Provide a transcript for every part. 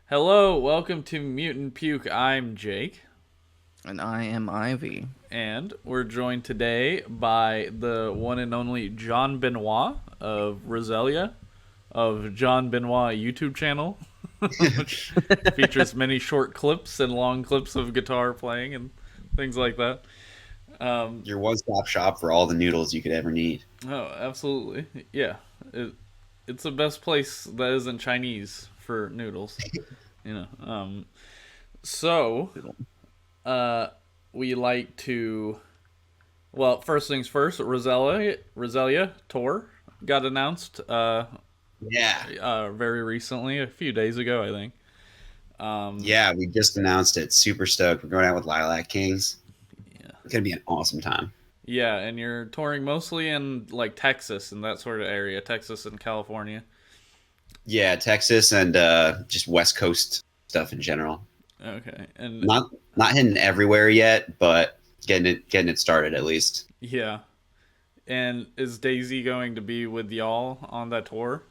Hello, welcome to Mutant Puke. I'm Jake, And I am Ivy. and we're joined today by the one and only John Benoit of Resilia, of John Benoit YouTube channel, which features many short clips and long clips of guitar playing and things like that. Your one-stop shop for all the noodles you could ever need. Oh, absolutely. Yeah. It's the best place that isn't Chinese for noodles. You know. So, uh, we like to. Well, first things first, Resilia tour got announced Yeah. very recently, a few days ago, I think. Yeah, we just announced it. Super stoked. We're going out with Lilac Kings. Yeah. It's going to be an awesome time. Yeah, and you're touring mostly in like Texas and that sort of area, Texas and California. Yeah, Texas and just West Coast stuff in general. Okay, and Not hitting everywhere yet, but getting it started at least. yeah, and is Daisy going to be with y'all on that tour?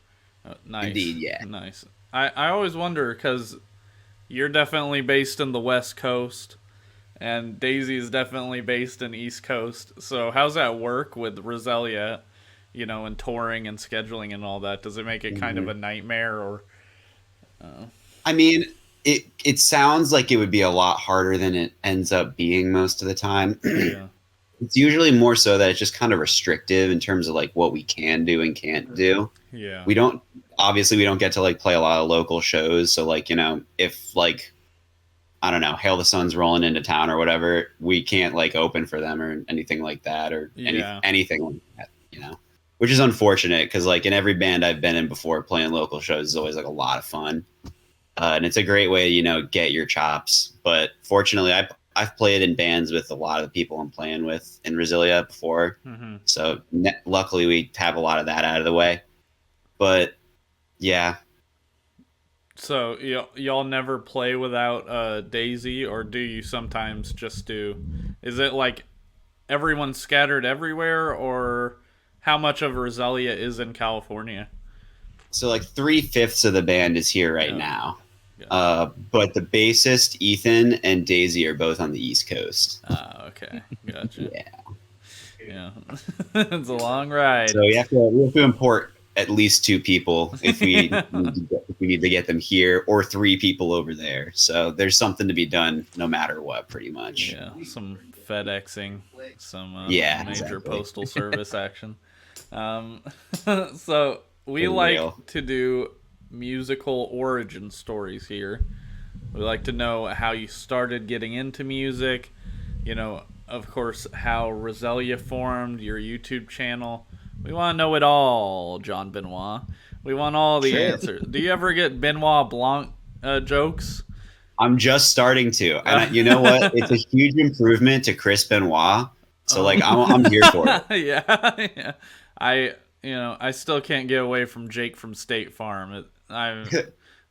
Nice, Indeed, yeah. nice. I always wonder because you're definitely based in the West Coast, and Daisy is definitely based in East Coast. So how's that work with Roselia, and touring and scheduling and all that? Does it make it kind of a nightmare or? I mean, it sounds like it would be a lot harder than it ends up being most of the time. Yeah, It's usually more so that it's just kind of restrictive in terms of like what we can do and can't do. yeah, We don't obviously we don't get to like play a lot of local shows, so like if like I don't know, Hail the Sun's rolling into town or whatever, we can't like open for them or anything like that or Yeah. anything like that. Which is unfortunate because like in every band I've been in before, playing local shows is always like a lot of fun. And it's a great way to get your chops. But fortunately, I've played in bands with a lot of the people I'm playing with in Resilia before, hmm so luckily we have a lot of that out of the way. But yeah, So y'all never play without Daisy, or do you sometimes just do? Is it like everyone's scattered everywhere, or how much of Roselia is in California? so like 3/5 of the band is here right Oh, now. gotcha. But the bassist Ethan and Daisy are both on the East Coast. Ah, okay, gotcha. Yeah, Yeah, it's a long ride. so we have to import at least two people if we need to get them here, or three people over there. So there's something to be done no matter what, pretty much. Yeah, some FedExing, some Yeah, major exactly. postal service action. Um, so we Unreal. like to do musical origin stories here. We like to know how you started getting into music. Of course, how Roselia formed, your YouTube channel. We want to know it all, John Benoit. We want all the Sure. answers. Do you ever get Benoit Blanc jokes? I'm just starting to, and you know what? It's a huge improvement to Chris Benoit. So like I'm here for it. Yeah, yeah. I still can't get away from Jake from State Farm.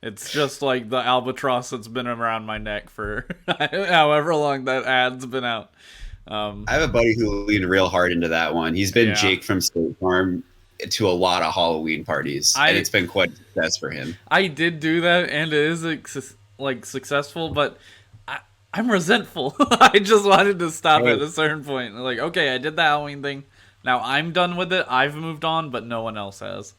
It's just like the albatross that's been around my neck for however long that ad's been out. I have a buddy who leaned real hard into that one. He's been Yeah. Jake from State Farm to a lot of Halloween parties, and it's been quite a success for him. I did do that, and it is like successful, but I'm resentful. I just wanted to stop Hey. at a certain point. Like, okay, I did the Halloween thing. Now I'm done with it. I've moved on, but no one else has,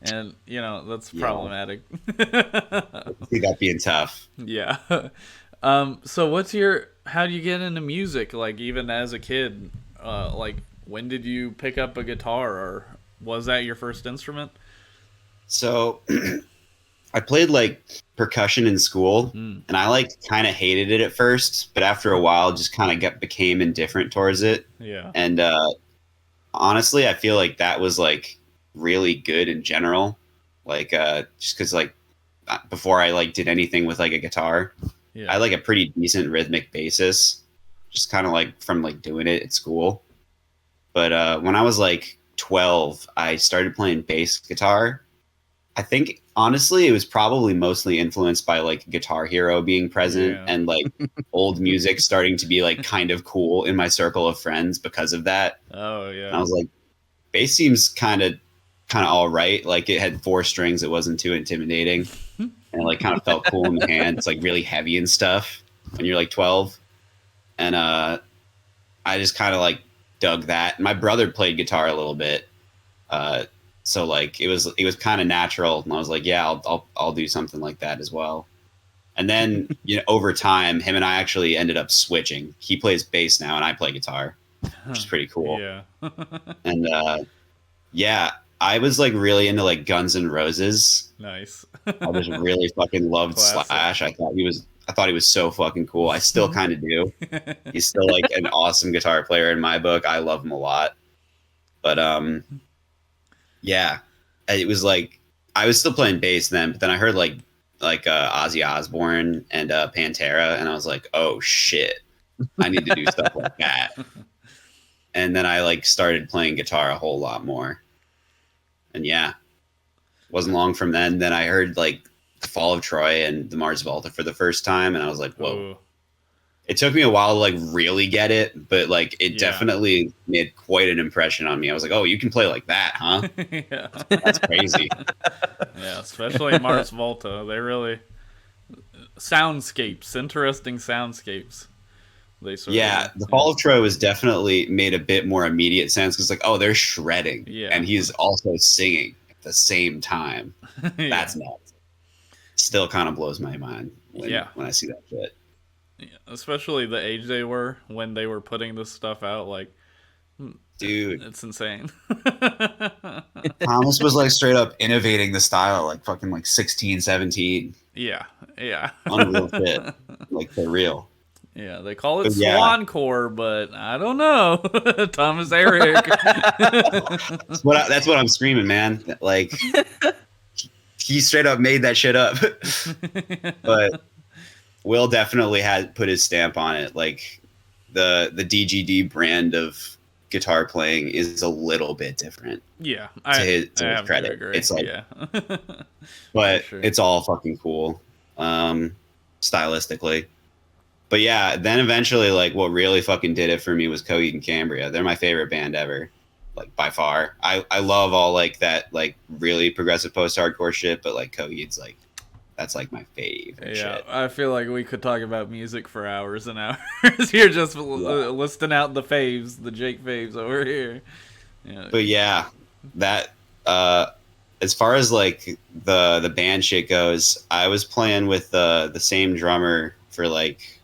and that's Yeah. problematic. I see that being tough. Yeah. So how do you get into music? Like even as a kid, like when did you pick up a guitar, or was that your first instrument? So I played like percussion in school, Mm. and I like kind of hated it at first, but after a while, just kind of became indifferent towards it. Yeah. And honestly, I feel like that was like really good in general. Like just because like before I like did anything with like a guitar, Yeah. I like a pretty decent rhythmic basis, just kind of like from like doing it at school. But when I was like 12, I started playing bass guitar. I think honestly, it was probably mostly influenced by like Guitar Hero being present Yeah. and like old music starting to be like kind of cool in my circle of friends because of that. Oh And yeah. I was like, bass seems kind of all right. Like it had four strings, it wasn't too intimidating. and it like kind of felt cool in the hand. It's like really heavy and stuff when you're like 12, and I just kind of like dug that. My brother played guitar a little bit, so like it was kind of natural, and I was like, yeah, I'll do something like that as well. And then over time, him and I actually ended up switching. He plays bass now, and I play guitar, which is pretty cool. Yeah. And yeah, I was like really into like Guns N' Roses. Nice. I just really fucking loved Classic. Slash. I thought he was so fucking cool. I still kind of do. He's still like an awesome guitar player in my book. I love him a lot. But yeah, it was like I was still playing bass then, but then I heard like Ozzy Osbourne and Pantera, and I was like, oh shit, I need to do stuff like that. And then I like started playing guitar a whole lot more. And yeah, wasn't long from then I heard like the Fall of Troy and the Mars Volta for the first time, and I was like, whoa. Ooh. It took me a while to like really get it, but like it Yeah. definitely made quite an impression on me. I was like, oh, you can play like that, huh? Yeah. That's crazy. Yeah, especially Mars Volta. They really soundscapes, interesting soundscapes. They sort Yeah, of, the Fall of Troy was definitely made a bit more immediate sense because like, oh, they're shredding, Yeah. and he's also singing at the same time. Yeah. That's nuts. Still kind of blows my mind when I see that shit. Yeah, especially the age they were when they were putting this stuff out. Like, Dude, it's insane. Thomas was like straight up innovating the style, like fucking like 16, 17. Yeah. Unreal shit. Like, for real. Yeah, they call it But yeah. swancore, but I don't know. Thomas Eric. That's what I'm screaming, man. Like, he straight up made that shit up. But Will definitely had put his stamp on it. Like, the DGD brand of guitar playing is a little bit different. Yeah, to his credit. Agree. It's like, yeah. but sure. it's all fucking cool, stylistically. But yeah, then eventually, like, what really fucking did it for me was Coheed and Cambria. They're my favorite band ever, like, by far. I love all like that, like, really progressive post-hardcore shit, but like Coheed's like, that's like my favorite shit. I feel like we could talk about music for hours and hours. You're just listing out the faves, the Jake faves over here. Yeah. But yeah, that as far as like the band shit goes, I was playing with the same drummer for like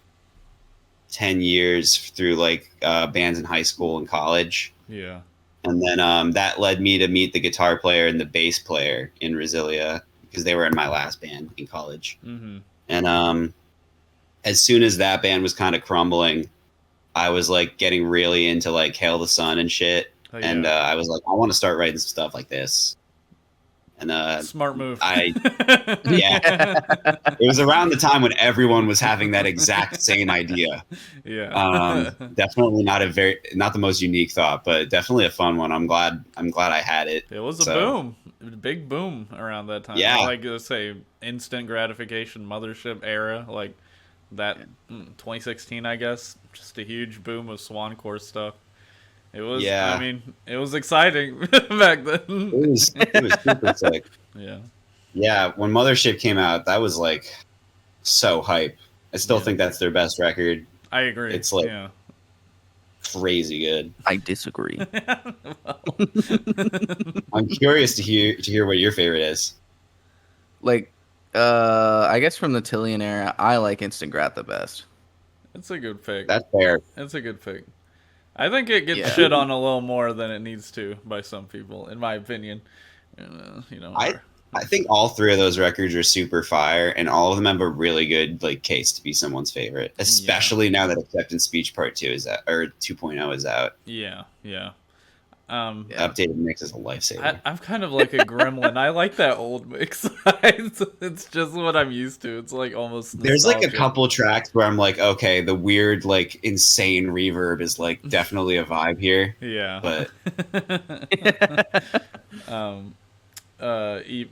10 years through like bands in high school and college. Yeah. And then that led me to meet the guitar player and the bass player in Resilia, because they were in my last band in college. Mm-hmm. And as soon as that band was kind of crumbling, I was like getting really into like Hail the Sun and shit. Oh, yeah. And I was like, I want to start writing some stuff like this. And smart move. Yeah. It was around the time when everyone was having that exact same idea. Yeah. Definitely not the most unique thought, but definitely a fun one. I'm glad I had it. It was a boom. It was a big boom around that time. Yeah. Like, let's say, instant gratification, mothership era, like that 2016, I guess. Just a huge boom of swancore stuff. It was, Yeah. I mean, it was exciting back then. It was super sick. Yeah. Yeah, when Mothership came out, that was like so hype. I still think that's their best record. I agree. It's like yeah. crazy good. I disagree. I'm curious to hear what your favorite is. Like, I guess from the Tillian era, I like Instant Grat the best. It's a good pick. That's fair. It's a good pick. I think it gets shit on a little more than it needs to by some people, in my opinion. I think all three of those records are super fire, and all of them have a really good like case to be someone's favorite, especially now that Acceptance Speech Part 2 is out, or 2.0 is out. Yeah. Updated mix is a lifesaver. I'm kind of like a gremlin. I like that old mix. It's just what I'm used to. It's like almost There's like a nostalgia. couple tracks where I'm like, okay, the weird like insane reverb is like definitely a vibe here. Yeah. But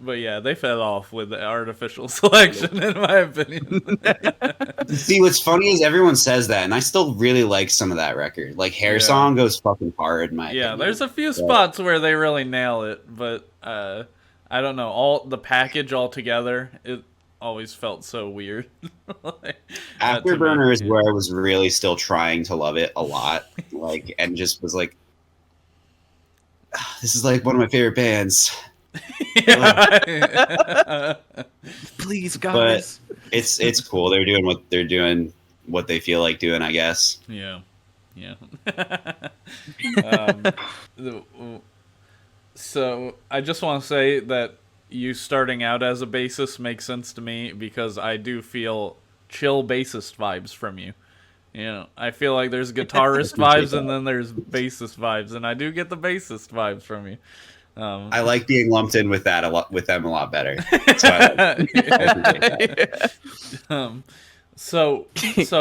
but yeah, they fed off with the artificial selection, in my opinion. see, what's funny is everyone says that, and I still really like some of that record. Like Hair Song goes fucking hard, in my opinion. There's a few spots where they really nail it, but I don't know. All the package all together, always felt so weird. Like, to me, Afterburner is yeah. where I was really still trying to love it a lot, like, and just was like, "Ah, this is like one of my favorite bands." Yeah. Please, But guys. it's cool. They're doing what they feel like doing, I guess. Yeah. Yeah. um, the- so I just want to say that you starting out as a bassist makes sense to me because I do feel chill bassist vibes from you. You know, I feel like there's guitarist Appreciate vibes and that. then there's bassist vibes, and I do get the bassist vibes from you. I like being lumped in with that a lot, with them a lot better. So I appreciate that. um, so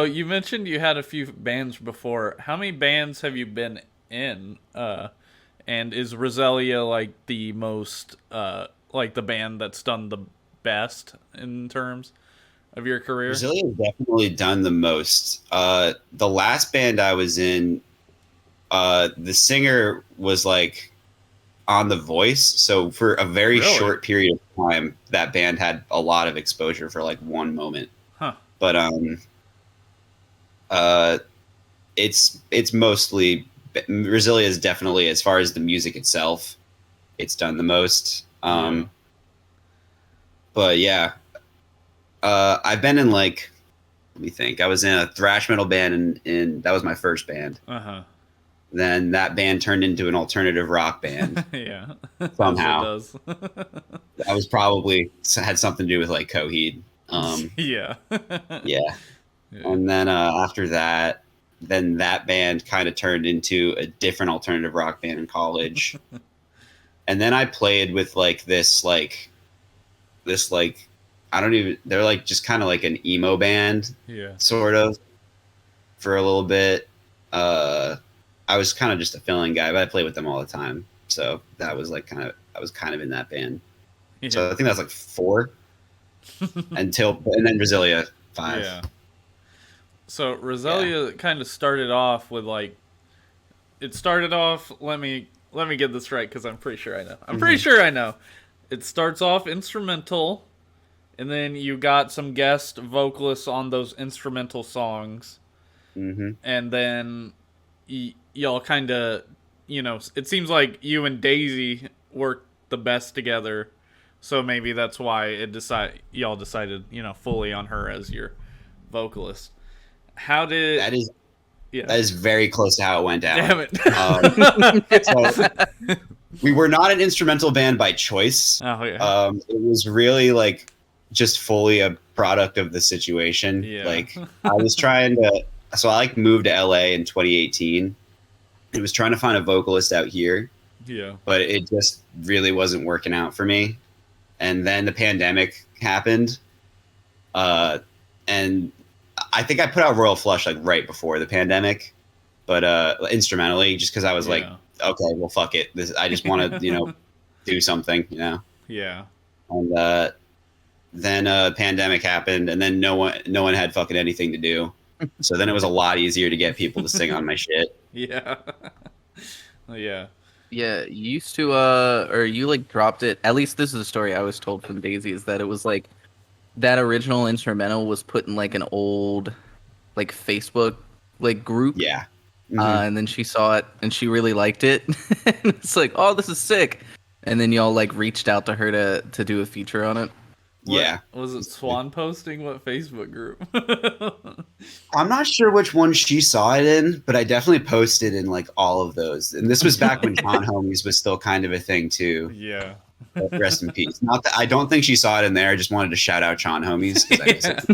you mentioned you had a few bands before. How many bands have you been in? And is Resilia like the most like the band that's done the best in terms of your career? Resilia has definitely done the most. The last band I was in, the singer was like on The Voice, so for a very Really? short period of time, that band had a lot of exposure for like one moment. Huh. But uh, it's mostly Resilia is definitely, as far as the music itself, it's done the most. Yeah. But yeah, I've been in like, let me think. I was in a thrash metal band, in that was my first band. Uh-huh. Then that band turned into an alternative rock band Yeah. somehow. As it does. I was probably had something to do with like Coheed. Yeah. Yeah. Yeah. And then after that, then that band kind of turned into a different alternative rock band in college. And then I played with like this like I don't even, they're like just kind of like an emo band Yeah. sort of for a little bit. I was kind of just a fill-in guy, but I played with them all the time. So that was like I was kind of in that band. So I think that's like 4 and then Resilia 5. Yeah. So Resilia kind of started off with like it started off. Let me get this right because I'm pretty sure I know. I'm pretty sure I know. It starts off instrumental, and then you got some guest vocalists on those instrumental songs, Mm-hmm. and then y'all kind of, it seems like you and Daisy worked the best together. So maybe that's why y'all decided, fully on her as your vocalist. How did That is yeah? That is very close to how it went down. Damn it! So we were not an instrumental band by choice. Oh yeah. It was really like just fully a product of the situation. Yeah. Like I was trying to, so I like moved to LA in 2018. I was trying to find a vocalist out here, Yeah. but it just really wasn't working out for me. And then the pandemic happened, and I think I put out Royal Flush like right before the pandemic, but instrumentally, just because I was like, Yeah. okay, well, fuck it. I just want to, do something, Yeah. And then pandemic happened, and then no one had fucking anything to do. So then it was a lot easier to get people to sing on my shit. Yeah. Yeah. Yeah, you used to or you like dropped it. At least this is a story I was told from Daisy, is that it was like that original instrumental was put in like an old like Facebook like group. Yeah. Mhm. And then she saw it and she really liked it. And it's like, "Oh, this is sick." And then y'all like reached out to her to do a feature on it. Yeah. Was it Swan posting? What Facebook group? I'm not sure which one she saw it in, but I definitely posted in like all of those. And this was back when John Homies was still kind of a thing too. Yeah. Rest in peace. Not that I don't think she saw it in there. I just wanted to shout out John Homies. 'Cause I just,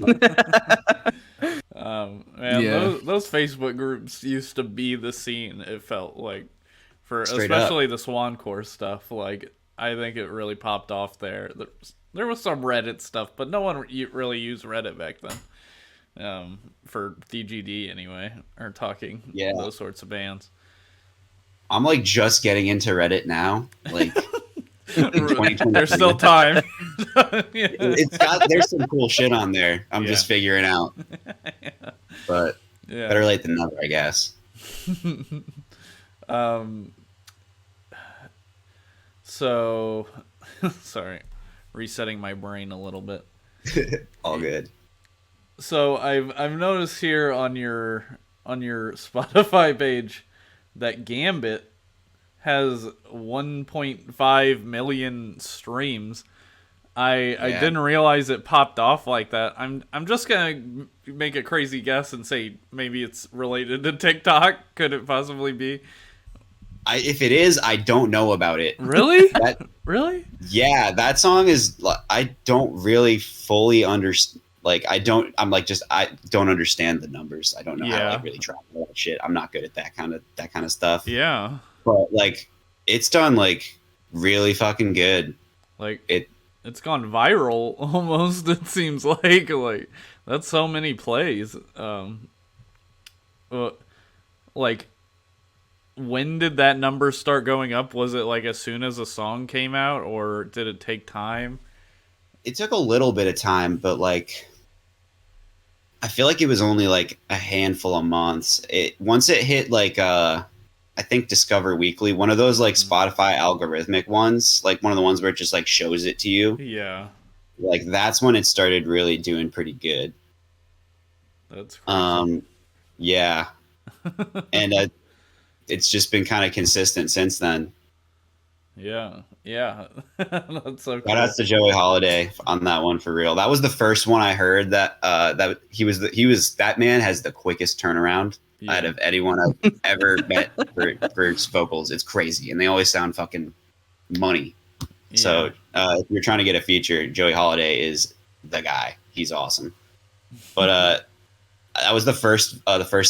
Man, Yeah. those Facebook groups used to be the scene. It felt like for Straight especially the swancore stuff. Like I think it really popped off there. There was some Reddit stuff, but no one really used Reddit back then. For DGD anyway, or talking Yeah. those sorts of bands. I'm like just getting into Reddit now. Like in 2023. There's still time. Yeah. There's some cool shit on there. I'm just figuring out. But Yeah. better late than never, I guess. So, sorry, resetting my brain a little bit. All good. So I've noticed here on your Spotify page that Gambit has 1.5 million streams. I Yeah. didn't realize it popped off like that. I'm just gonna make a crazy guess and say maybe it's related to TikTok. Could it possibly be? If it is, I don't know about it. Really? That Really? Yeah, that song is. I don't really fully understand. Like, I don't. I'm like just. I don't understand the numbers. I don't know how to Yeah. like really track all that shit. I'm not good at that kind of stuff. Yeah. But like, it's done like really fucking good. Like It. it's gone viral almost. It seems like that's so many plays. Uh, like when did that number start going up? Was it like as soon as a song came out, or did it take time? It took a little bit of time, but like, I feel like it was only like a handful of months. It once it hit like I think Discover Weekly, one of those like Spotify algorithmic ones, like one of the ones where it just like shows it to you. Yeah, Like that's when it started really doing pretty good. that's crazy. Yeah, and it's just been kind of consistent since then. Yeah, yeah, that's so Shout cool. out to Joey Holiday on that one for real. That was the first one I heard that he was that man has the quickest turnaround out Yeah, of anyone I've ever met for his vocals. It's crazy, and they always sound fucking money. yeah. So if you're trying to get a feature, Joey Holiday is the guy. He's awesome. But that was the first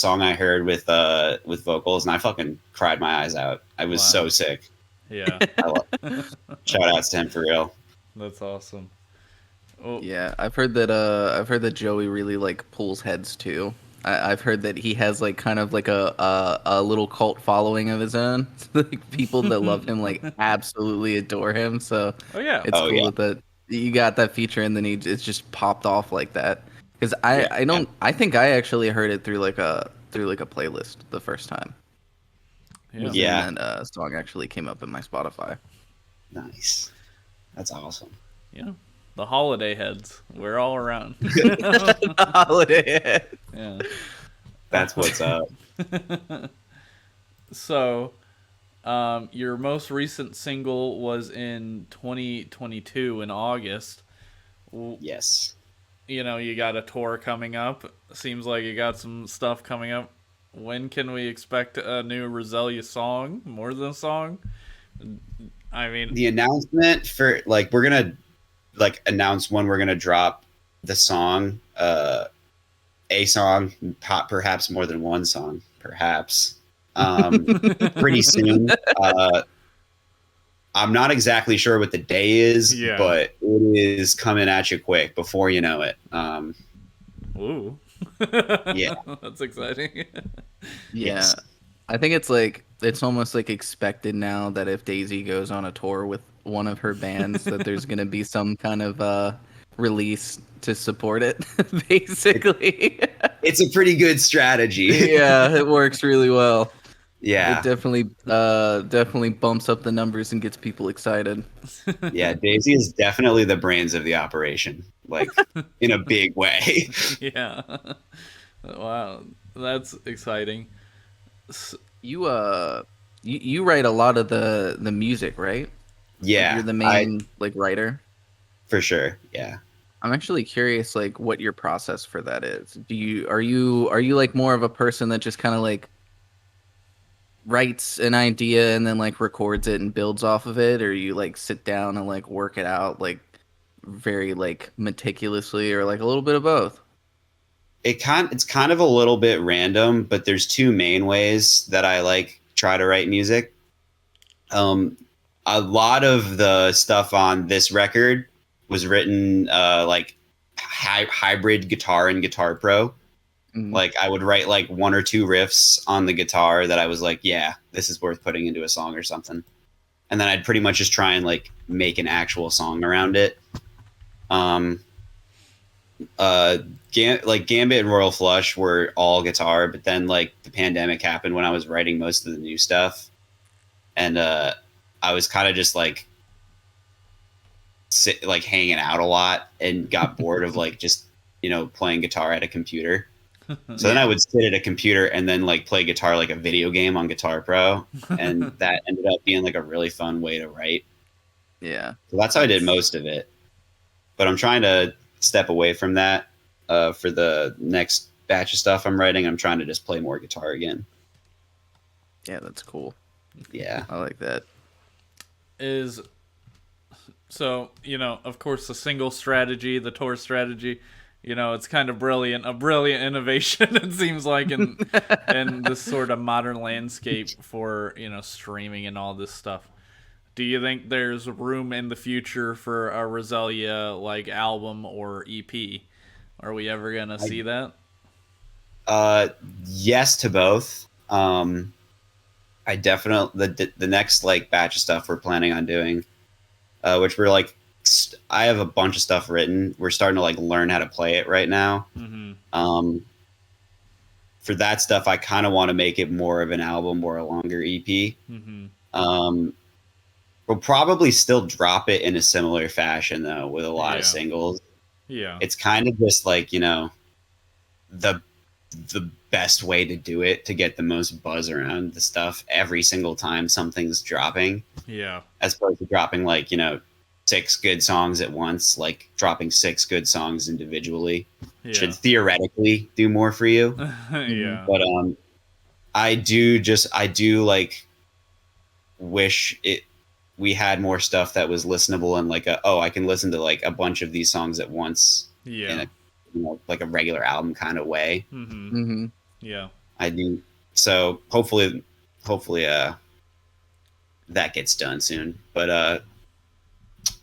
song I heard with vocals, and I fucking cried my eyes out. I was Wow. so sick. Yeah, Shout outs to him for real. that's awesome. Oh, Yeah, I've heard that Joey really like pulls heads too. I've heard that he has like kind of like a little cult following of his own. Like people that love him like absolutely adore him. So oh yeah. it's Oh, cool yeah. that you got that feature and then it's just popped off like that. Because Yeah, I don't I think I actually heard it through like a playlist the first time. Yeah. Yeah. And then song actually came up in my Spotify. Nice. That's awesome. Yeah. The holiday heads. We're all around. Holiday. Yeah. That's what's up. So, your most recent single was in 2022 in August. Yes. You know, you got a tour coming up. Seems like you got some stuff coming up. When can we expect a new Resilia song? More than a song? I mean, The announcement for like we're gonna like announce when we're gonna drop the song, a song, perhaps more than one song, perhaps. Pretty soon. I'm not exactly sure what the day is, Yeah. but it is coming at you quick before you know it. ooh. Yeah. That's exciting. Yeah. Yes. I think it's almost like expected now that if Daisy goes on a tour with one of her bands that there's going to be some kind of release to support it basically. It's a pretty good strategy. Yeah, it works really well. Yeah. It definitely bumps up the numbers and gets people excited. Yeah, Daisy is definitely the brains of the operation, like in a big way. Yeah. Wow. That's exciting. You write a lot of the music, right? Like, Yeah, you're the main like writer. for sure. Yeah. I'm actually curious, like, what your process for that is. Are you like more of a person that just kind of like writes an idea and then like records it and builds off of it, or you like sit down and like work it out like very like meticulously, or like a little bit of both? It's kind of a little bit random, but there's two main ways that I like try to write music. A lot of the stuff on this record was written like hybrid guitar and Guitar Pro. Mhm. Like I would write like one or two riffs on the guitar that I was like, yeah, this is worth putting into a song or something. And then I'd pretty much just try and like make an actual song around it. Like Gambit and Royal Flush were all guitar, but then like the pandemic happened when I was writing most of the new stuff. And I was kind of just like like hanging out a lot and got bored of like just playing guitar at a computer. So then I would sit at a computer and then like play guitar like a video game on Guitar Pro, and that ended up being like a really fun way to write. Yeah. So that's how I did most of it. But I'm trying to step away from that for the next batch of stuff I'm writing. I'm trying to just play more guitar again. Yeah, that's cool. Yeah. I like that. So, of course, the single strategy, the tour strategy, it's kind of brilliant, a brilliant innovation, it seems like, in this sort of modern landscape for, streaming and all this stuff. Do you think there's room in the future for a Resilia, like, album or EP? Are we ever going to see that? Yes to both. I definitely, the next, like, batch of stuff we're planning on doing, which we're, like, I have a bunch of stuff written. We're starting to like learn how to play it right now. Mm-hmm. For that stuff, I kind of want to make it more of an album or a longer EP. Mm-hmm. We'll probably still drop it in a similar fashion though, with a lot of singles. Yeah, it's kind of just like the best way to do it to get the most buzz around the stuff every single time something's dropping. Yeah, as opposed to dropping like 6 good songs at once, like dropping 6 good songs individually should theoretically do more for you. Yeah. But I do like wish we had more stuff that was listenable and like I can listen to like a bunch of these songs at once in a like a regular album kind of way. Mm-hmm. Mm-hmm. Yeah. I do. So hopefully that gets done soon. But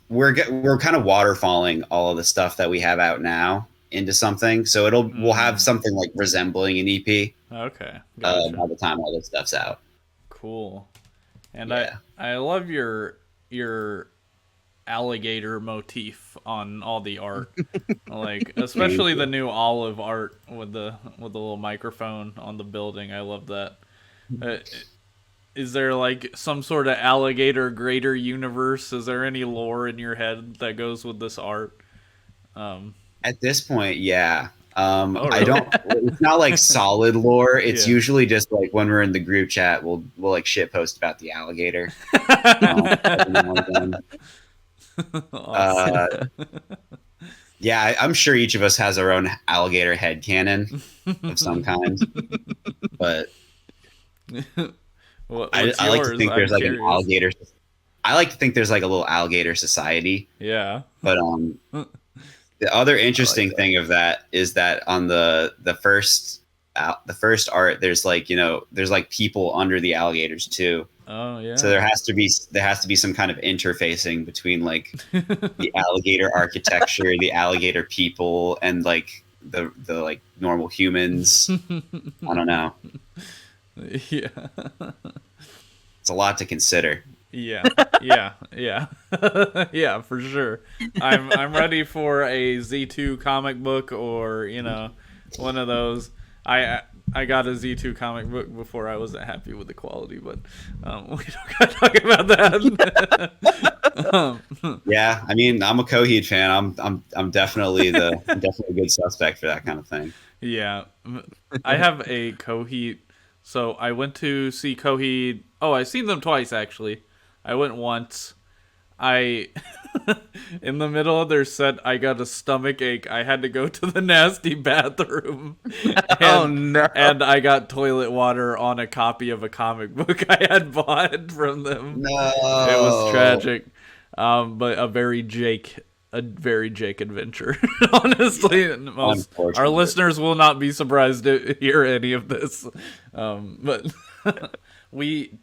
we're kind of waterfalling all of the stuff that we have out now into something, so we'll have something like resembling an EP. Okay, gotcha. By the time all this stuff's out. Cool. And I love your alligator motif on all the art, like especially the new olive art with the little microphone on the building. I love that. Is there like some sort of alligator greater universe? Is there any lore in your head that goes with this art? At this point, yeah. Really? I don't. It's not like solid lore. It's usually just like when we're in the group chat, we'll like shit post about the alligator. Awesome. Yeah, I'm sure each of us has our own alligator headcanon of some kind, but. I like to think there's like an alligator. I like to think there's like a little alligator society. Yeah. But the other interesting thing of that is that on the first art, there's like there's like people under the alligators too. Oh yeah. So there has to be some kind of interfacing between like the alligator architecture, the alligator people, and like the like normal humans. I don't know. Yeah. It's a lot to consider. Yeah, for sure. I'm ready for a Z2 comic book or one of those. I got a Z2 comic book before I wasn't happy with the quality, but we don't gotta talk about that. Yeah, I mean, I'm a Coheed fan. I'm definitely definitely a good suspect for that kind of thing. Yeah, I have a Coheed. So I went to see Coheed. Oh, I've seen them twice actually. I went once. In the middle of their set, I got a stomach ache. I had to go to the nasty bathroom. Oh no! And I got toilet water on a copy of a comic book I had bought from them. No, it was tragic, but a very Jake adventure. Honestly, our listeners will not be surprised to hear any of this. But we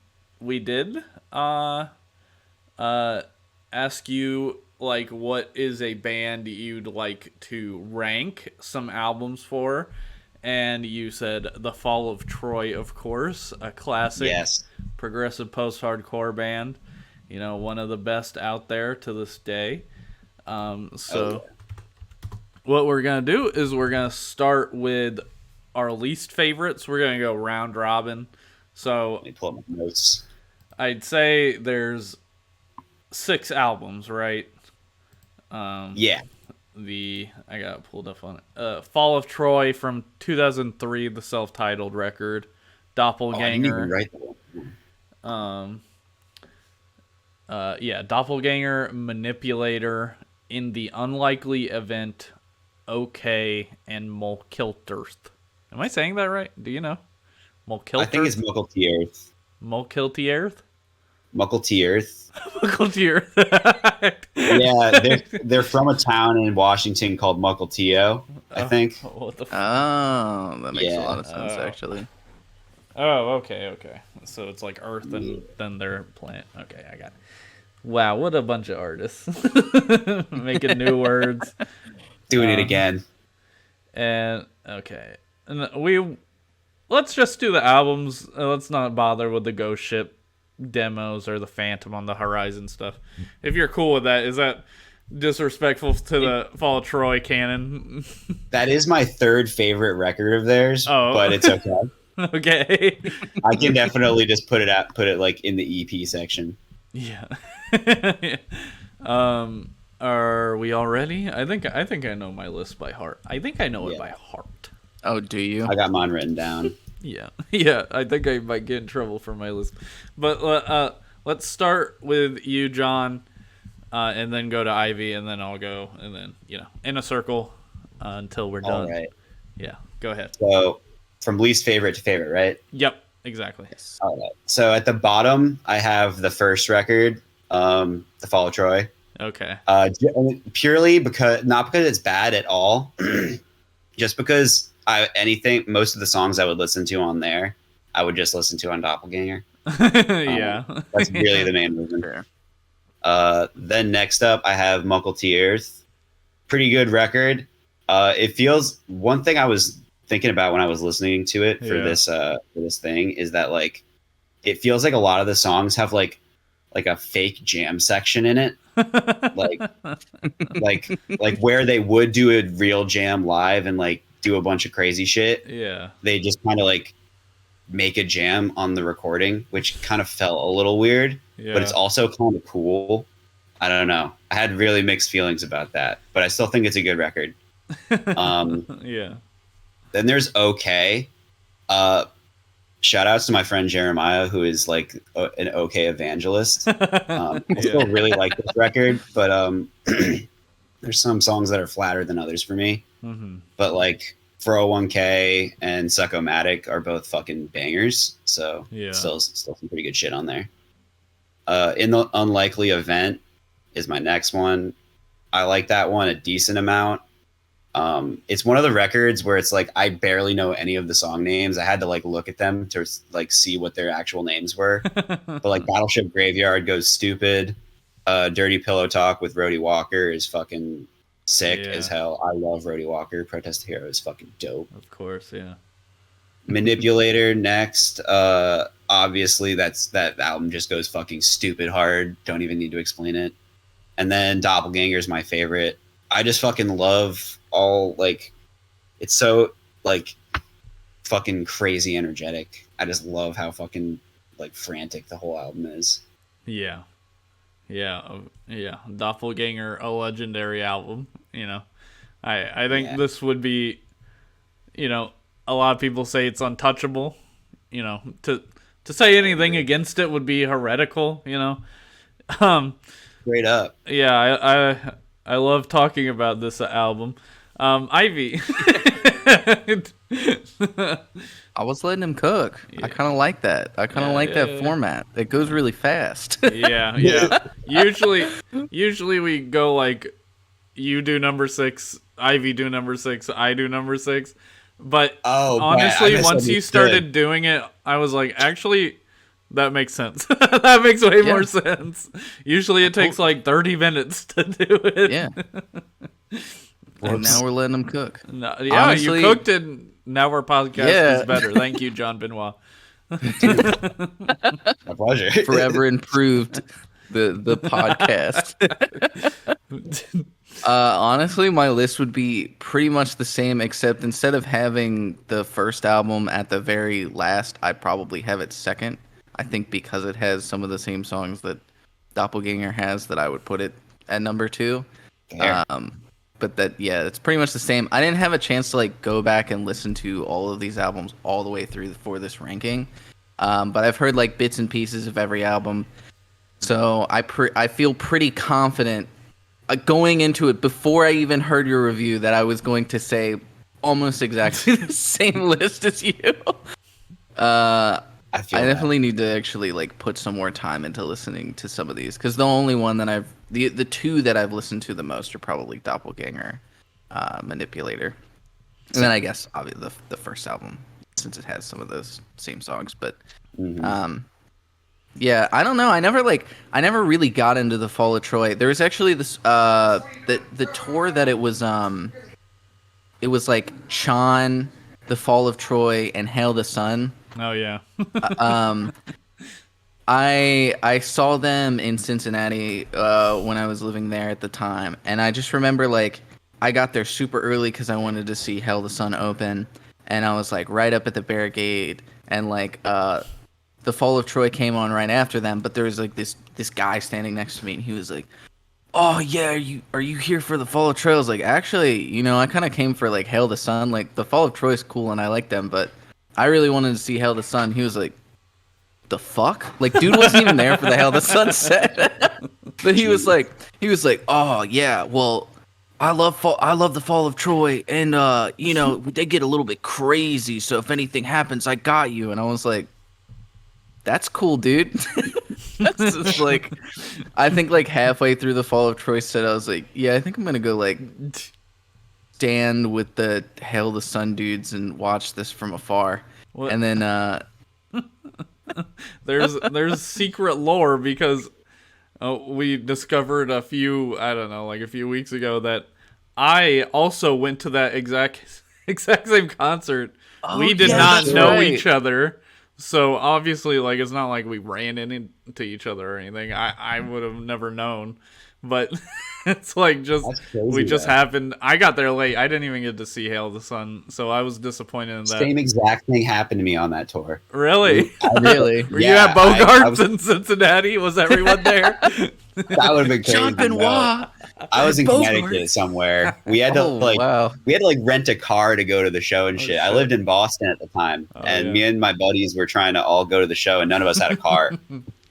did ask you like what is a band you'd like to rank some albums for, and you said The Fall of Troy, of course, a classic progressive post-hardcore band, one of the best out there to this day. What we're gonna do is we're gonna start with our least favorites. We're gonna go round robin. So let me pull up my notes. I'd say there's 6 albums, right? Yeah. I got it pulled up on it. Fall of Troy from 2003, the self-titled record. Oh, I didn't even Doppelganger. write that one. Doppelganger, Manipulator, In the Unlikely Event, Okay, and Mulkilterth. Am I saying that right? Do you know? Mulkilterth? I think it's Muckle T Earth. Mulkiltierth? Muckle T Earth. Mulkiltierth. Yeah, they're from a town in Washington called Mukilteo, I think. What the Oh, that makes a Yeah. lot of sense, actually. Oh, okay. So it's like Earth and then their planet. Okay, I got it. Wow, what a bunch of artists. Making new words. Doing it again. And okay. And let's just do the albums. Let's not bother with the Ghost Ship demos or the Phantom on the Horizon stuff. If you're cool with that, is that disrespectful to the Fall of Troy canon? That is my third favorite record of theirs, but it's okay. Okay. I can definitely just put it like in the EP section. Yeah. Are we all ready? I think I know my list by heart. I think I know it by heart. Oh, do you? I got mine written down. Yeah. I think I might get in trouble for my list. But let's start with you, John, and then go to Ivy, and then I'll go, and then in a circle until we're done. All right. Yeah. Go ahead. So from least favorite to favorite, right? Yep. Exactly. All right. So at the bottom, I have the first record, The Fall of Troy. Okay. Purely not because it's bad at all, just because most of the songs I would listen to on there, I would just listen to on Doppelganger. Yeah. That's really the main reason. Sure. Then next up, I have Muckle T Earth. Pretty good record. It feels, one thing I was thinking about when I was listening to it for this thing is that like it feels like a lot of the songs have like a fake jam section in it. like where they would do a real jam live and like do a bunch of crazy shit. Yeah. They just kind of like make a jam on the recording, which kind of felt a little weird, but it's also kind of cool. I don't know. I had really mixed feelings about that, but I still think it's a good record. Yeah. Then there's Okay. Shout outs to my friend Jeremiah, who is like an Okay evangelist. I still really like this record, but there's some songs that are flatter than others for me. Mm-hmm. But like 401k and Suckomatic are both fucking bangers. So still some pretty good shit on there. In the Unlikely Event is my next one. I like that one a decent amount. It's one of the records where it's like I barely know any of the song names. I had to like look at them to like see what their actual names were. But like Battleship Graveyard goes stupid. Dirty Pillow Talk with Rhodey Walker is fucking sick as hell. I love Rhodey Walker. Protest Hero is fucking dope. Of course, yeah. Manipulator next. Obviously that album just goes fucking stupid hard. Don't even need to explain it. And then Doppelganger is my favorite. I just fucking love all like it's so like fucking crazy energetic. I just love how fucking like frantic the whole album is. Yeah. Doppelganger, a legendary album. I think this would be, a lot of people say it's untouchable. To say anything against it would be heretical. Straight up. Yeah, I love talking about this album. Ivy. I was letting him cook. I kind of like that. I kind of like that format. It goes really fast. Yeah. Usually we go like, you do number 6, Ivy do number 6, I do number 6. But honestly, once you started doing it, I was like, actually, that makes sense. That makes way more sense. Usually it takes like 30 minutes to do it. Yeah. And now we're letting them cook. No, yeah, honestly, you cooked it. Now our podcast is better. Thank you, John Benoit. My pleasure. Forever improved the podcast. Honestly, my list would be pretty much the same, except instead of having the first album at the very last, I'd probably have it second. I think because it has some of the same songs that Doppelganger has, that I would put it at number 2. Fair. But it's pretty much the same. I didn't have a chance to like go back and listen to all of these albums all the way through for this ranking. But I've heard like bits and pieces of every album. So I feel pretty confident going into it before I even heard your review that I was going to say almost exactly the same list as you. I definitely need to actually like put some more time into listening to some of these because the only one that the two that I've listened to the most are probably Doppelganger, Manipulator, and then I guess obviously the first album since it has some of those same songs. But yeah, I don't know. I never really got into the Fall of Troy. There was actually this the tour that it was like Sean, the Fall of Troy, and Hail the Sun. Oh yeah. I saw them in Cincinnati when I was living there at the time, and I just remember like I got there super early because I wanted to see Hail the Sun open, and I was like right up at the barricade, and like the Fall of Troy came on right after them, but there was like this guy standing next to me, and he was like, "Oh yeah, are you here for the Fall of Troy?" I was like, "Actually, I kind of came for like Hail the Sun. Like the Fall of Troy is cool, and I like them, but I really wanted to see Hail the Sun." He was like, "The fuck?" Like, dude wasn't even there for the Hail the Sun set. But he was like, "Oh yeah, well, I love the Fall of Troy, and they get a little bit crazy. So if anything happens, I got you." And I was like, "That's cool, dude." That's just like, I think like halfway through the Fall of Troy set, I was like, "Yeah, I think I'm gonna go like stand with the Hail the Sun dudes and watch this from afar." What? And then there's secret lore because we discovered a few weeks ago that I also went to that exact same concert. We did not know each other. So obviously, like, it's not like we ran into each other or anything. I would have never known, but it's like we just happened. I got there late. I didn't even get to see Hail the Sun, so I was disappointed in that. Same exact thing happened to me on that tour. Really? Really? Were you at Bogart's in Cincinnati? Was everyone there? That would have been crazy. John Benoit. I was in Connecticut somewhere. We had to rent a car to go to the show and shit. Shit. I lived in Boston at the time, and me and my buddies were trying to all go to the show, and none of us had a car.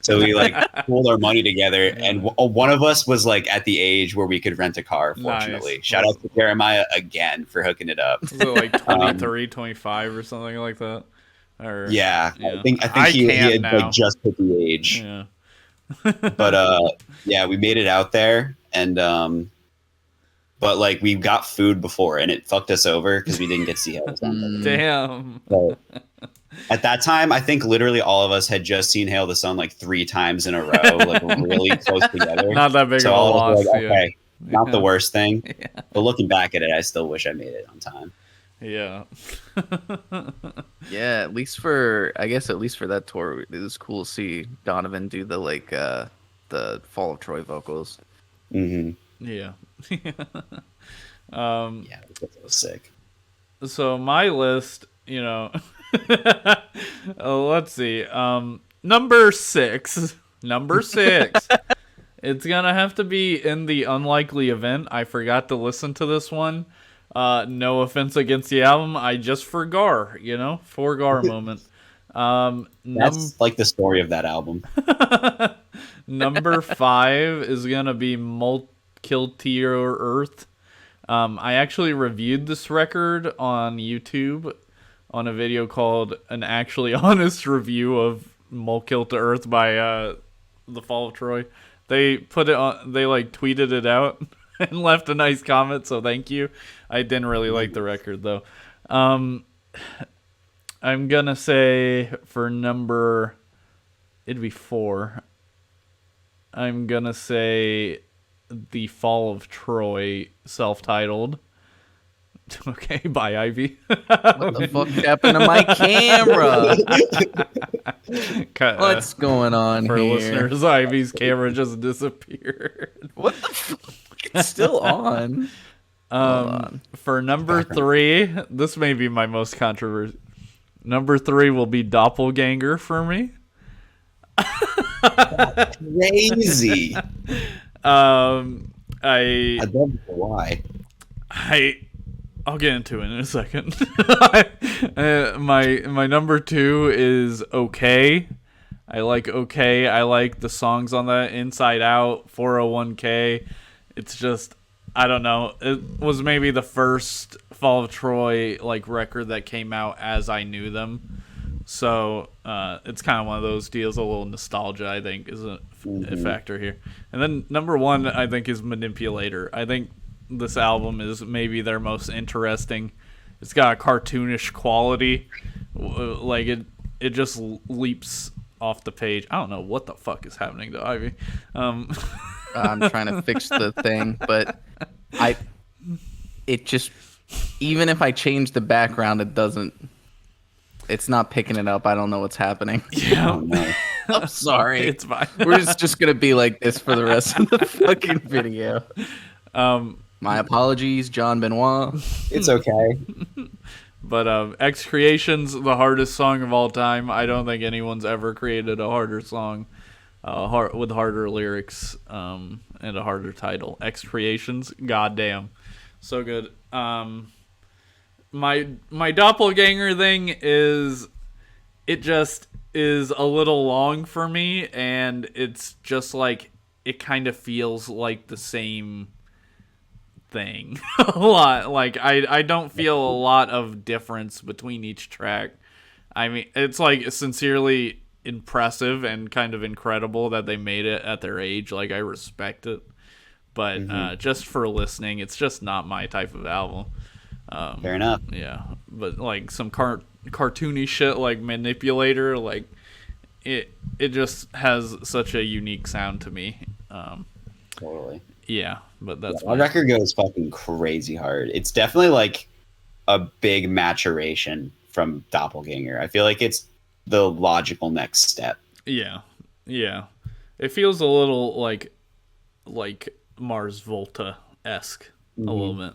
So we like pooled our money together, and one of us was like at the age where we could rent a car. Fortunately, nice. Shout out to Jeremiah again for hooking it up. Was it like 23, 25 or something like that? Or, yeah. I think he had like just hit the age. Yeah. But we made it out there, and but like we got food before, and it fucked us over because we didn't get to see Hail the Sun. Damn. So, at that time, I think literally all of us had just seen Hail the Sun like 3 times in a row, like really close together. Not that big so of a loss. Like, okay, not the worst thing. Yeah. But looking back at it, I still wish I made it on time. Yeah. Yeah, at least for that tour, it was cool to see Donovan do the Fall of Troy vocals. Mm-hmm. Yeah. Yeah, that was sick. So my list, let's see. Number six. It's gonna have to be In the Unlikely Event. I forgot to listen to this one. No offense against the album, I just forgot, forgar moment. That's like the story of that album. Number 5 is gonna be Molkiltier Earth. I actually reviewed this record on YouTube on a video called An Actually Honest Review of Molkiltier Earth by The Fall of Troy. They put it on, they like tweeted it out and left a nice comment, so thank you. I didn't really like the record though. I'm gonna say for it'd be 4. I'm gonna say The Fall of Troy, self-titled. Okay, bye, Ivy. What the fuck happened to my camera? What's going on for here? listeners, Ivy's camera just disappeared. What the fuck? It's still on. For number 3, this may be my most controversial. Number 3 will be Doppelganger for me. Crazy. I'd love to know why. I'll get into it in a second. My number 2 is Okay. I like Okay. I like the songs on that, Inside Out, 401k. It's just, I don't know. It was maybe the first Fall of Troy like record that came out as I knew them. So it's kind of one of those deals. A little nostalgia, I think, is a factor here. And then number 1, I think, is Manipulator. I think this album is maybe their most interesting. It's got a cartoonish quality. Like it just leaps off the page. I don't know what the fuck is happening to Ivy. I'm trying to fix the thing, but it just, even if I change the background, it's not picking it up. I don't know what's happening. Yeah. I'm sorry. It's fine. We're just gonna be like this for the rest of the fucking video. My apologies, John Benoit. It's okay. But X Creations, the hardest song of all time. I don't think anyone's ever created a harder song with harder lyrics and a harder title. X Creations, goddamn, so good. My doppelganger thing is, it just is a little long for me, and it's just like, it kind of feels like the same thing a lot. Like I don't feel a lot of difference between each track. I mean, it's like sincerely impressive and kind of incredible that they made it at their age. Like, I respect it, but just for listening, it's just not my type of album. Fair enough. Yeah, but like some cartoony shit like Manipulator, like it just has such a unique sound to me. Totally. Yeah, but that's my record goes fucking crazy hard. It's definitely like a big maturation from Doppelganger. I feel like it's the logical next step. Yeah. It feels a little like Mars Volta-esque a little bit.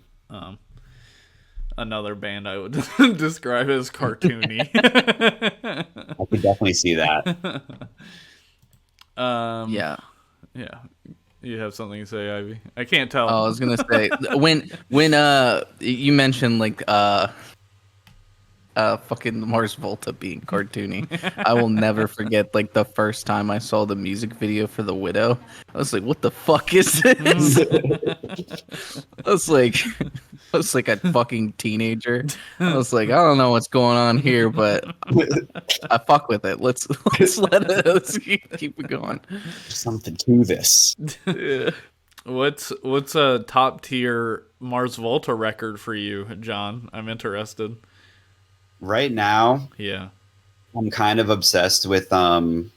Another band I would describe as cartoony. I could definitely see that. Yeah. You have something to say, Ivy? I can't tell. Oh, I was gonna say when you mentioned like fucking Mars Volta being cartoony, I will never forget like the first time I saw the music video for The Widow. I was like, what the fuck is this? I was like a fucking teenager. I was like, I don't know what's going on here, but I fuck with it. Let's keep it going. There's something to this. Yeah. What's a top tier Mars Volta record for you, John? I'm interested. Right now, yeah, I'm kind of obsessed with the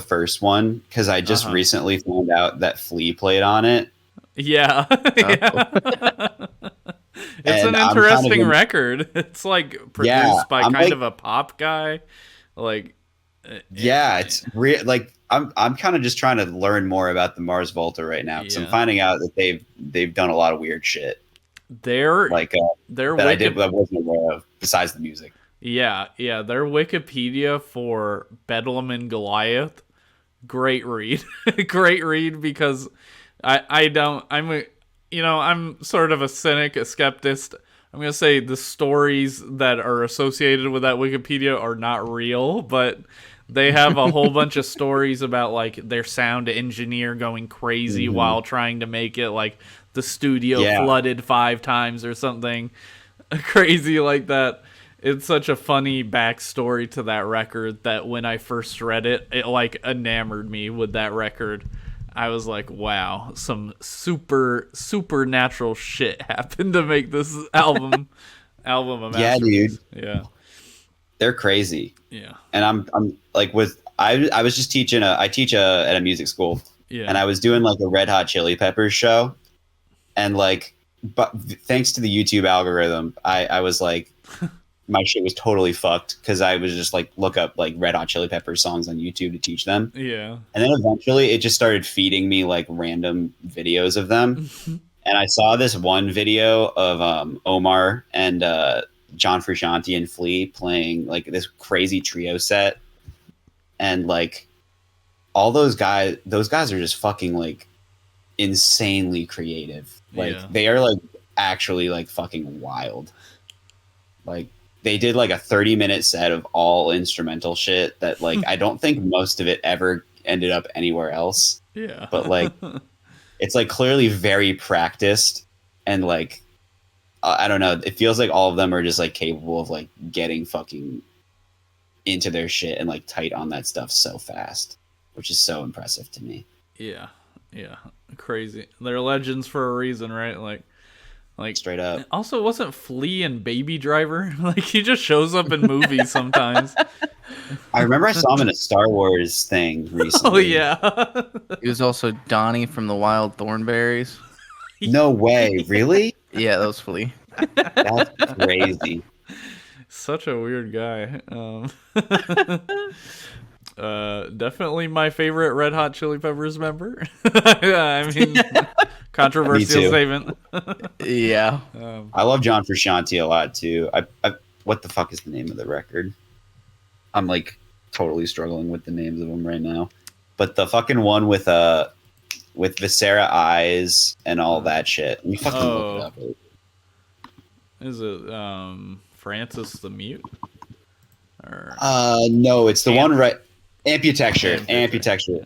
first one because I just recently found out that Flea played on it. Yeah. It's an interesting record. It's like produced by kind of a pop guy. Like, it's like I'm kind of just trying to learn more about the Mars Volta right now because I'm finding out that they've done a lot of weird shit. They're I wasn't aware of besides the music. Yeah, their Wikipedia for Bedlam and Goliath, great read. Great read, because I'm sort of a cynic, a skeptist. I'm going to say the stories that are associated with that Wikipedia are not real, but they have a whole bunch of stories about like their sound engineer going crazy while trying to make it, like the studio flooded 5 times or something crazy like that. It's such a funny backstory to that record that when I first read it, it like enamored me with that record. I was like, wow, some supernatural shit happened to make this album a masterpiece. Yeah, dude. Yeah. They're crazy. Yeah. And I'm like I was just teaching at a music school. Yeah. And I was doing like a Red Hot Chili Peppers show. And like, but thanks to the YouTube algorithm, I was like, my shit was totally fucked because I was just like look up like Red Hot Chili Peppers songs on YouTube to teach them. Yeah. And then eventually it just started feeding me like random videos of them. And I saw this one video of Omar and John Frusciante and Flea playing like this crazy trio set. And like all those guys are just fucking like insanely creative. Like Yeah. they are like actually like fucking wild. Like they did like a 30-minute set of all instrumental shit that like I don't think most of it ever ended up anywhere else. Yeah. But like it's like clearly very practiced and like I don't know, it feels like all of them are just like capable of like getting fucking into their shit and like tight on that stuff so fast, which is so impressive to me. Yeah. Crazy. They're legends for a reason, right? Like Straight up. Also, wasn't Flea and Baby Driver? Like he just shows up in movies sometimes. I remember I saw him in a Star Wars thing recently. Oh yeah. He was also Donnie from the Wild Thornberries. No way, really? Yeah, that was Flea. That's crazy. Such a weird guy. Definitely my favorite Red Hot Chili Peppers member. I mean, controversial statement. Yeah. I love John Frusciante a lot too. I what the fuck is the name of the record? I'm like totally struggling with the names of them right now. But the fucking one with Viscera eyes and all that shit. Let me fucking look it up. Is it Francis the Mute? Or No, it's the one right. Amputexture. Amputexture. Yeah.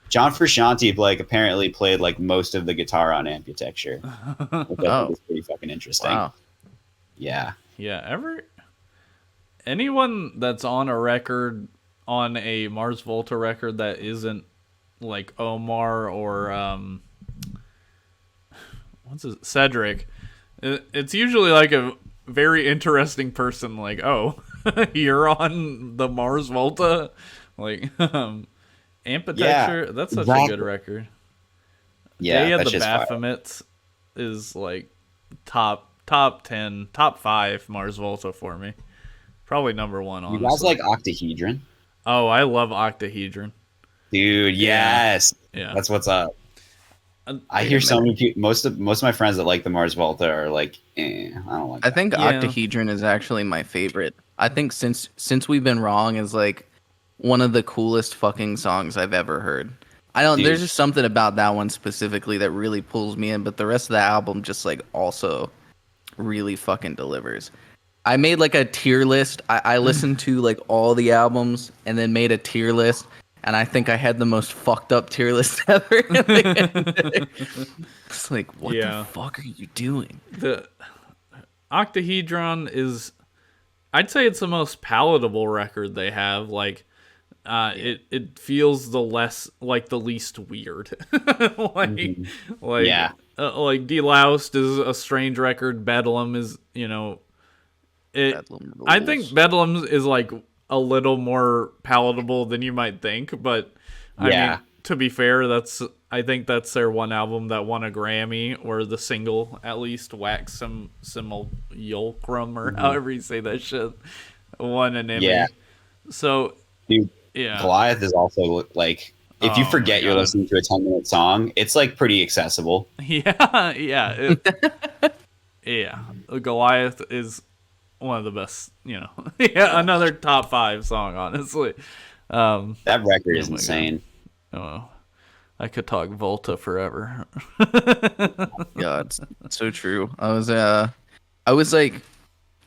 John Frusciante like apparently played like most of the guitar on Amputexture, which I think is pretty fucking interesting. Wow. Yeah. Yeah. Anyone that's on a record, on a Mars Volta record that isn't like Omar or Cedric, it's usually like a very interesting person. Like, oh, you're on the Mars Volta, like Amputexture. Yeah, that's such a good record. Yeah, Day of that's the just Baphomets is like top 10, top 5 Mars Volta for me. Probably number 1. Honestly. You guys like Octahedron? Oh, I love Octahedron. Dude, yes. Yeah. That's what's up. I hear so many people, most of my friends that like the Mars Volta are like, I don't like I that. think Octahedron is actually my favorite. I think since We've Been Wrong is like one of the coolest fucking songs I've ever heard. There's just something about that one specifically that really pulls me in, but the rest of the album just like also really fucking delivers. I made like a tier list. I listened to like all the albums and then made a tier list, and I think I had the most fucked up tier list ever. It's like, what the fuck are you doing? The Octahedron is, I'd say it's the most palatable record they have. Like, it feels the least weird. Like Deloused is a strange record. Bedlam is, I think Bedlam is like a little more palatable than you might think, but I mean, to be fair, I think that's their one album that won a Grammy, or the single at least, Wax Simulacrum, or however you say that shit, won an Emmy. Yeah. So, dude, Goliath is also like, if you forget you're listening to a 10-minute song, it's like pretty accessible. Yeah. Goliath is one of the best, another top 5 song, honestly. That record is insane. Oh, I could talk Volta forever. Yeah, it's so true. I was like,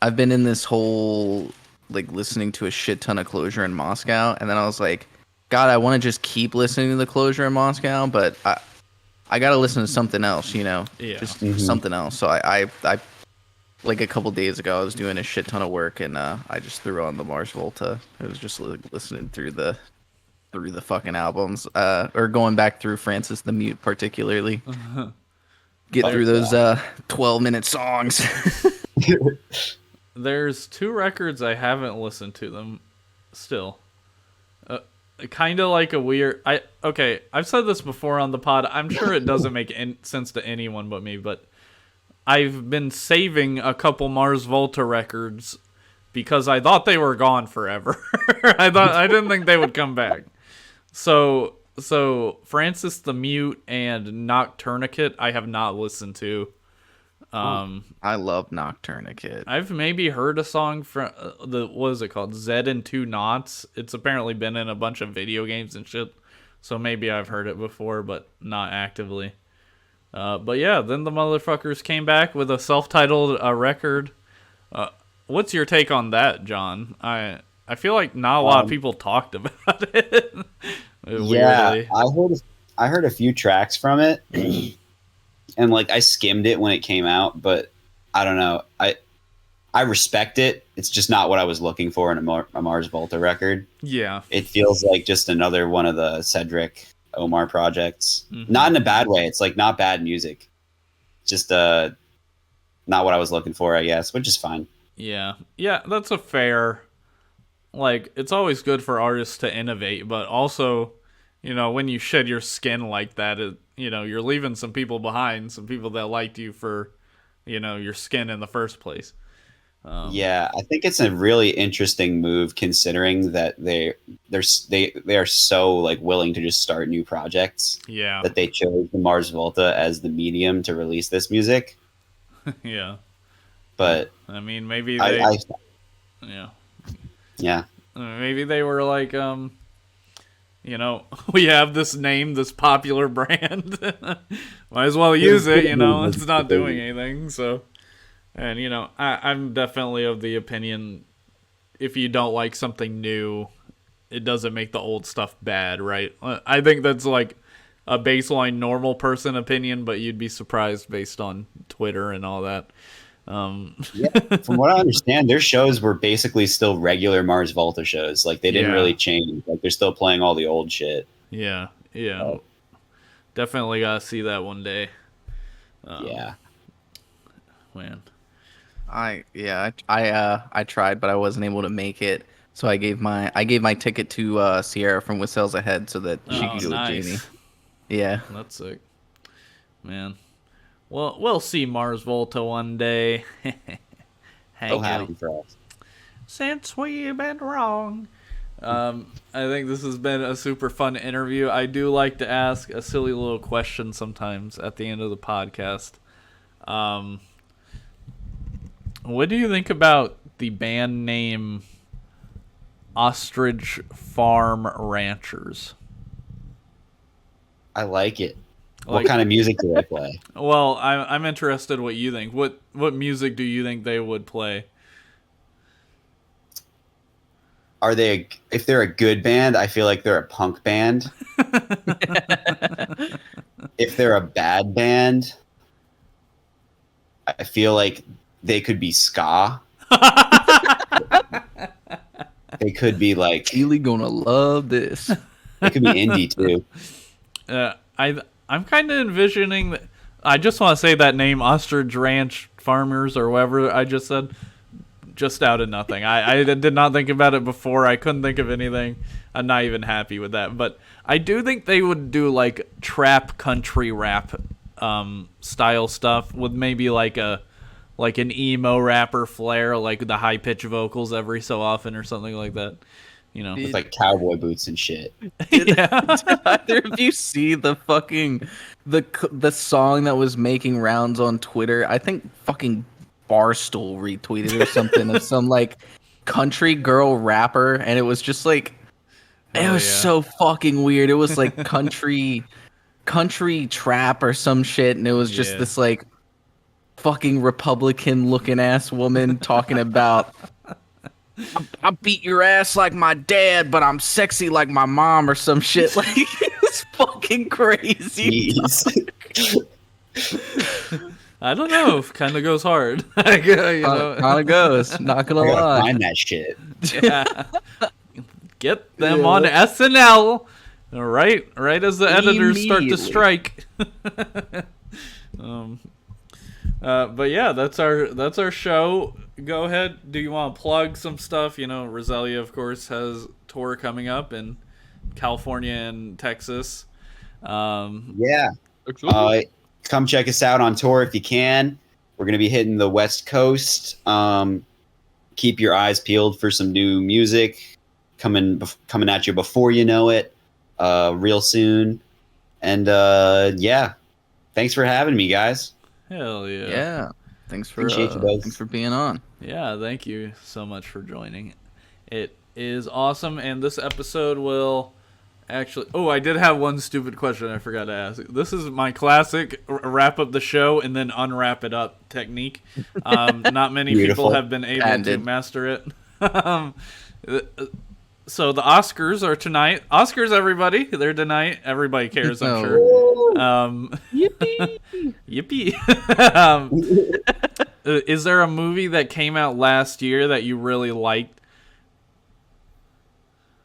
I've been in this whole like listening to a shit ton of Closure in Moscow, and then I was like, God, I want to just keep listening to the Closure in Moscow, but I got to listen to something else, just something else. So I like a couple days ago, I was doing a shit ton of work, and I just threw on the Mars Volta. I was just listening through the fucking albums, or going back through Francis the Mute particularly. Get through those 12-minute songs. There's 2 records I haven't listened to them still. Kind of like a weird. I've said this before on the pod. I'm sure it doesn't make sense to anyone but me, but I've been saving a couple Mars Volta records because I thought they were gone forever. I didn't think they would come back. So Francis the Mute and Nocturnicate I have not listened to. I love Nocturnicate. I've maybe heard a song from what is it called? Zed and 2 Knots. It's apparently been in a bunch of video games and shit. So maybe I've heard it before, but not actively. But yeah, then the motherfuckers came back with a self-titled record. What's your take on that, John? I feel like not a lot of people talked about it. Yeah, Weirdly. I heard a few tracks from it, and like I skimmed it when it came out, but I don't know. I respect it. It's just not what I was looking for in a Mars Volta record. Yeah. It feels like just another one of the Cedric Omar projects. Mm-hmm. Not in a bad way. It's like not bad music. Just not what I was looking for, I guess, which is fine. Yeah. Yeah, that's a fair. Like, it's always good for artists to innovate, but also, when you shed your skin like that, you're leaving some people behind, some people that liked you for, your skin in the first place. Yeah, I think it's a really interesting move considering that they are so like willing to just start new projects. Yeah. That they chose the Mars Volta as the medium to release this music. Yeah. But I mean, maybe they. Yeah. Yeah. Maybe they were like, we have this name, this popular brand. Might as well use it, it's not doing anything. So, and, I'm definitely of the opinion if you don't like something new, it doesn't make the old stuff bad, right? I think that's like a baseline normal person opinion, but you'd be surprised based on Twitter and all that. Yeah, from what I understand, their shows were basically still regular Mars Volta shows. Like they didn't really change. Like they're still playing all the old shit. Yeah. Definitely gotta see that one day. Yeah. Man. I tried, but I wasn't able to make it. So I gave my ticket to Sierra from With Sales Ahead so that she could go with Jamie. Yeah. That's sick. Man. Well, we'll see Mars Volta one day. So happy for us. Since we've been wrong. I think this has been a super fun interview. I do like to ask a silly little question sometimes at the end of the podcast. What do you think about the band name Ostrich Farm Ranchers? I like it. What kind of music do they play? Well, I'm interested what you think. What music do you think they would play? Are they? If they're a good band, I feel like they're a punk band. If they're a bad band, I feel like they could be ska. They could be like. Really gonna love this. They could be indie too. I'm kind of envisioning that. I just want to say that name, Ostrich Ranch Farmers or whatever I just said, just out of nothing. I did not think about it before. I couldn't think of anything. I'm not even happy with that. But I do think they would do like trap country rap style stuff with maybe like an emo rapper flair, like the high pitched vocals every so often or something like that. With like cowboy boots and shit. Yeah. Did either of you see the fucking the song that was making rounds on Twitter? I think fucking Barstool retweeted or something of some like country girl rapper, and it was just like it was so fucking weird. It was like country trap or some shit, and it was just this like fucking Republican looking ass woman talking about I beat your ass like my dad, but I'm sexy like my mom or some shit. Like it was fucking crazy. I don't know. Kind of goes hard. Kind of goes. Not gonna lie. Find that shit. Yeah. Get them on SNL. Right as the editors start to strike. But yeah, that's our show. Go ahead. Do you want to plug some stuff? Resilia, of course, has tour coming up in California and Texas. Yeah. Come check us out on tour if you can. We're going to be hitting the West Coast. Keep your eyes peeled for some new music coming at you before you know it, real soon. And yeah, thanks for having me, guys. Hell yeah. Yeah. Thanks for being on. Yeah, thank you so much for joining. It is awesome, and this episode will Actually, I did have one stupid question I forgot to ask. This is my classic wrap up the show and then unwrap it up technique. Not many people have been able to master it. So the Oscars are tonight. Oscars, everybody. They're tonight. Everybody cares, I'm sure. Yippee! Yippee! Is there a movie that came out last year that you really liked?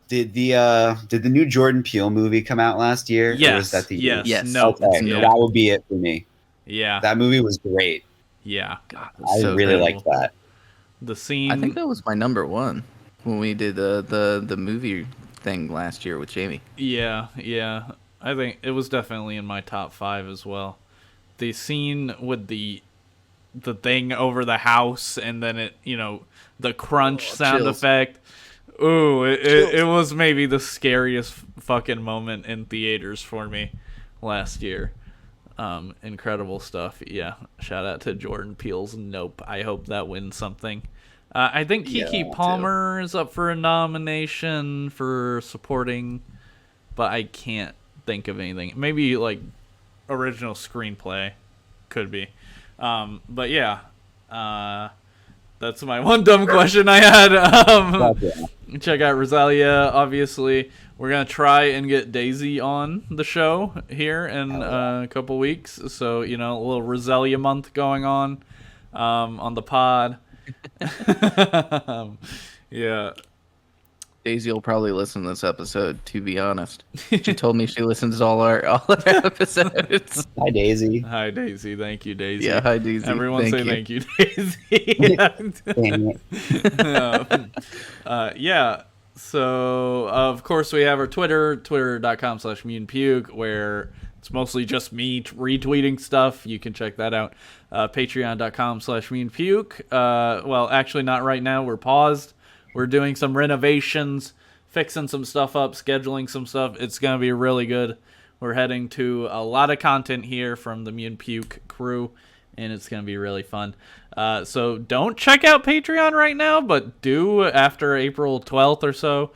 Did the new Jordan Peele movie come out last year? Yes. Or was that the year? Yes. No. Okay. No. That would be it for me. Yeah. That movie was great. Yeah. God, I really liked that. The scene. I think that was my number one when we did the movie thing last year with Jamie. Yeah. I think it was definitely in my top 5 as well. The scene with the thing over the house and then it, the crunch sound effect. Ooh, it was maybe the scariest fucking moment in theaters for me last year. Incredible stuff. Yeah, shout out to Jordan Peele's Nope. I hope that wins something. I think Keke Palmer is up for a nomination for supporting, but I can't think of anything. Maybe like original screenplay could be. But yeah, that's my one dumb question I had. Check out Resilia, obviously. We're going to try and get Daisy on the show here in a couple weeks. So, a little Resilia month going on the pod. Yeah. Daisy will probably listen to this episode, to be honest. She told me she listens to all our episodes. Hi, Daisy. Hi, Daisy. Thank you, Daisy. Yeah, hi, Daisy. Everyone thank you, Daisy. Yeah. So, of course, we have our Twitter, twitter.com/Mutant Puke, where it's mostly just me retweeting stuff. You can check that out. Patreon.com/Mutant Puke. Well, actually, not right now. We're paused. We're doing some renovations, fixing some stuff up, scheduling some stuff. It's going to be really good. We're heading to a lot of content here from the Mutant Puke crew, and it's going to be really fun. So don't check out Patreon right now, but do after April 12th or so.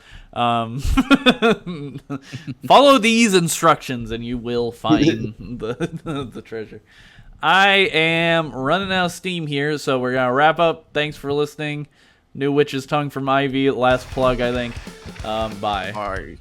Follow these instructions, and you will find the treasure. I am running out of steam here, so we're going to wrap up. Thanks for listening. New Witch's Tongue from Ivy. Last plug, I think. Bye. All right.